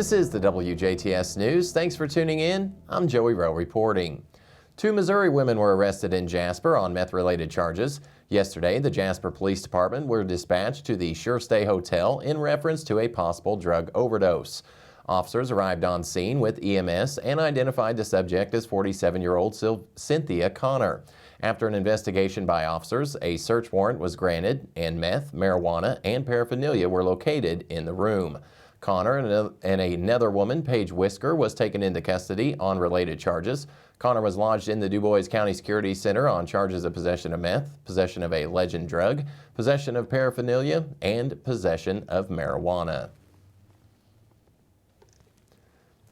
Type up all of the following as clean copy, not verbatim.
This is the WJTS News. Thanks for tuning in. I'm Joey Rehl reporting. 2 Missouri women were arrested in Jasper on meth-related charges. Yesterday, the Jasper Police Department were dispatched to the Sure Stay Hotel in reference to a possible drug overdose. Officers arrived on scene with EMS and identified the subject as 47-year-old Cynthia Connor. After an investigation by officers, a search warrant was granted, and meth, marijuana, and paraphernalia were located in the room. Connor and another woman, Paige Whisker, was taken into custody on related charges. Connor was lodged in the DuBois County Security Center on charges of possession of meth, possession of a legend drug, possession of paraphernalia, and possession of marijuana.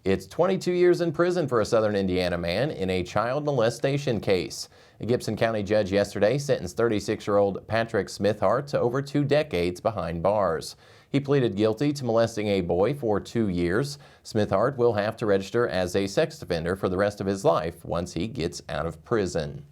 It's 22 years in prison for a Southern Indiana man in a child molestation case. A Gibson County judge yesterday sentenced 36-year-old Patrick Smithhart to over 2 decades behind bars. He pleaded guilty to molesting a boy for 2 years. Smithhart will have to register as a sex offender for the rest of his life once he gets out of prison.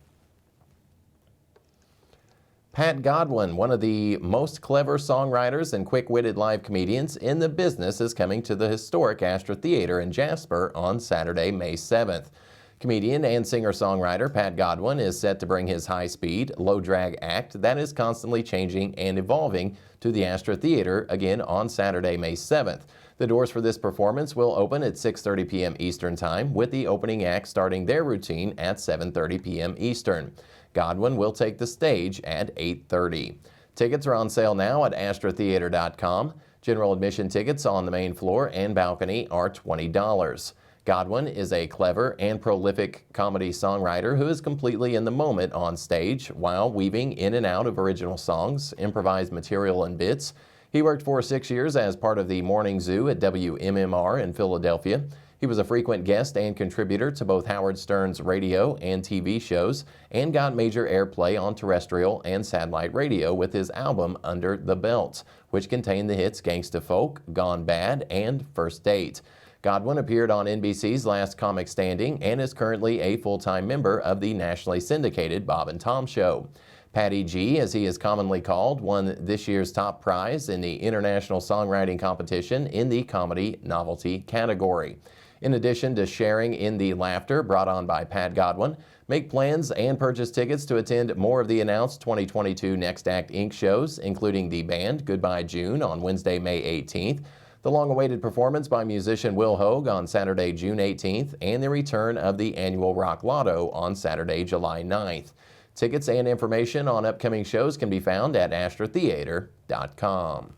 Pat Godwin, one of the most clever songwriters and quick-witted live comedians in the business, is coming to the historic Astra Theater in Jasper on Saturday, May 7th. Comedian and singer-songwriter Pat Godwin is set to bring his high-speed, low-drag act that is constantly changing and evolving to the Astra Theater again on Saturday, May 7th. The doors for this performance will open at 6:30 p.m. Eastern Time, with the opening act starting their routine at 7:30 p.m. Eastern. Godwin will take the stage at 8:30. Tickets are on sale now at astratheater.com. General admission tickets on the main floor and balcony are $20. Godwin is a clever and prolific comedy songwriter who is completely in the moment on stage while weaving in and out of original songs, improvised material, and bits. He worked for 6 years as part of the Morning Zoo at WMMR in Philadelphia. He was a frequent guest and contributor to both Howard Stern's radio and TV shows and got major airplay on terrestrial and satellite radio with his album Under the Belt, which contained the hits Gangsta Folk, Gone Bad, and First Date. Godwin appeared on NBC's Last Comic Standing and is currently a full-time member of the nationally syndicated Bob and Tom Show. Patty G, as he is commonly called, won this year's top prize in the International Songwriting Competition in the Comedy Novelty category. In addition to sharing in the laughter brought on by Pat Godwin, make plans and purchase tickets to attend more of the announced 2022 Next Act Inc. shows, including the band Goodbye June on Wednesday, May 18th, the long-awaited performance by musician Will Hoge on Saturday, June 18th, and the return of the annual Rock Lotto on Saturday, July 9th. Tickets and information on upcoming shows can be found at astratheater.com.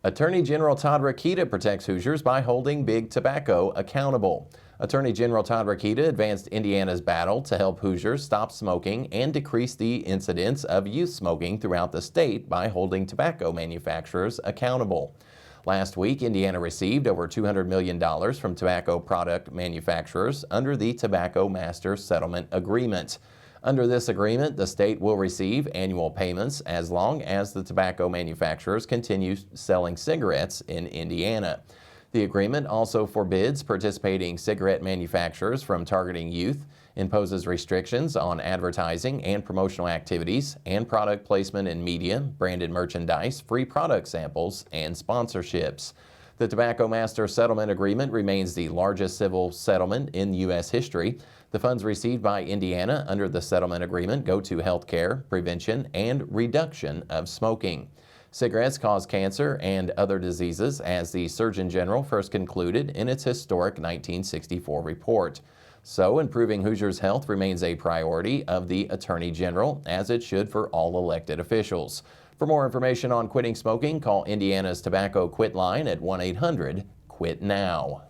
Attorney General Todd Rokita protects Hoosiers by holding Big Tobacco accountable. Attorney General Todd Rokita advanced Indiana's battle to help Hoosiers stop smoking and decrease the incidence of youth smoking throughout the state by holding tobacco manufacturers accountable. Last week, Indiana received over $200 million from tobacco product manufacturers under the Tobacco Master Settlement Agreement. Under this agreement, the state will receive annual payments as long as the tobacco manufacturers continue selling cigarettes in Indiana. The agreement also forbids participating cigarette manufacturers from targeting youth, imposes restrictions on advertising and promotional activities, and product placement in media, branded merchandise, free product samples, and sponsorships. The Tobacco Master Settlement Agreement remains the largest civil settlement in U.S. history. The funds received by Indiana under the settlement agreement go to health care, prevention, and reduction of smoking. Cigarettes cause cancer and other diseases, as the Surgeon General first concluded in its historic 1964 report. So, improving Hoosiers' health remains a priority of the Attorney General, as it should for all elected officials. For more information on quitting smoking, call Indiana's Tobacco Quit line at 1-800-QUIT-NOW.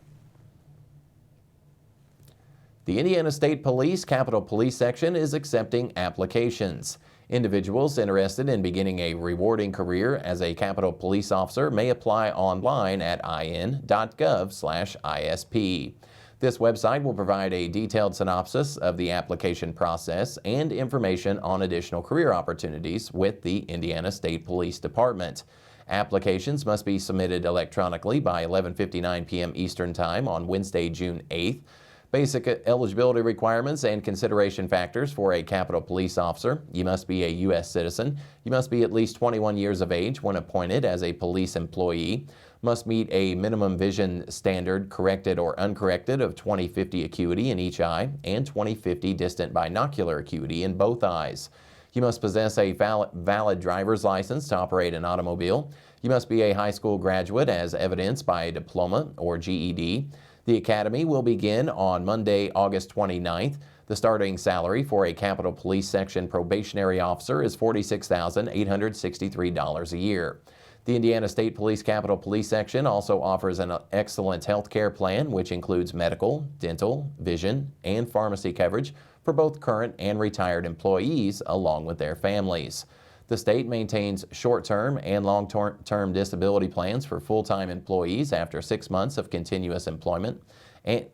The Indiana State Police Capitol Police Section is accepting applications. Individuals interested in beginning a rewarding career as a Capitol Police officer may apply online at in.gov/ISP. This website will provide a detailed synopsis of the application process and information on additional career opportunities with the Indiana State Police Department. Applications must be submitted electronically by 11:59 p.m. Eastern Time on Wednesday, June 8th. Basic eligibility requirements and consideration factors for a Capitol Police officer: you must be a U.S. citizen, you must be at least 21 years of age when appointed as a police employee, must meet a minimum vision standard, corrected or uncorrected, of 20/50 acuity in each eye and 20/50 distant binocular acuity in both eyes. You must possess a valid driver's license to operate an automobile. You must be a high school graduate as evidenced by a diploma or GED. The academy will begin on Monday, August 29th. The starting salary for a Capitol Police Section probationary officer is $46,863 a year. The Indiana State Police Capitol Police Section also offers an excellent health care plan, which includes medical, dental, vision, and pharmacy coverage for both current and retired employees, along with their families. The state maintains short-term and long-term disability plans for full-time employees after 6 months of continuous employment.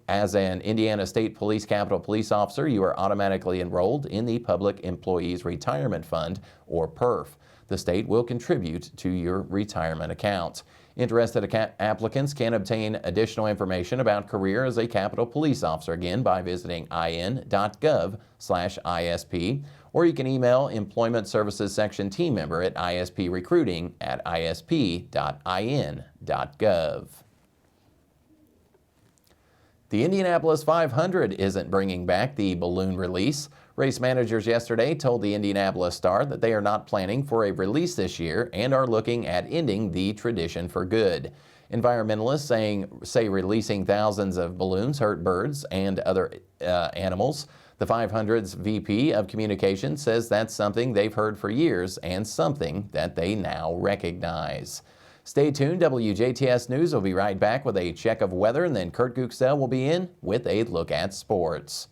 As an Indiana State Police Capitol Police officer, you are automatically enrolled in the Public Employees Retirement Fund, or PERF. The state will contribute to your retirement account. Interested applicants can obtain additional information about career as a Capitol Police officer again by visiting in.gov/ISP, or you can email Employment Services Section team member at isp.recruiting@isp.in.gov. The Indianapolis 500 isn't bringing back the balloon release. Race managers yesterday told the Indianapolis Star that they are not planning for a release this year and are looking at ending the tradition for good. Environmentalists say releasing thousands of balloons hurt birds and other animals. The 500's VP of Communications says that's something they've heard for years and something that they now recognize. Stay tuned. WJTS News will be right back with a check of weather, and then Kurt Guxell will be in with a look at sports.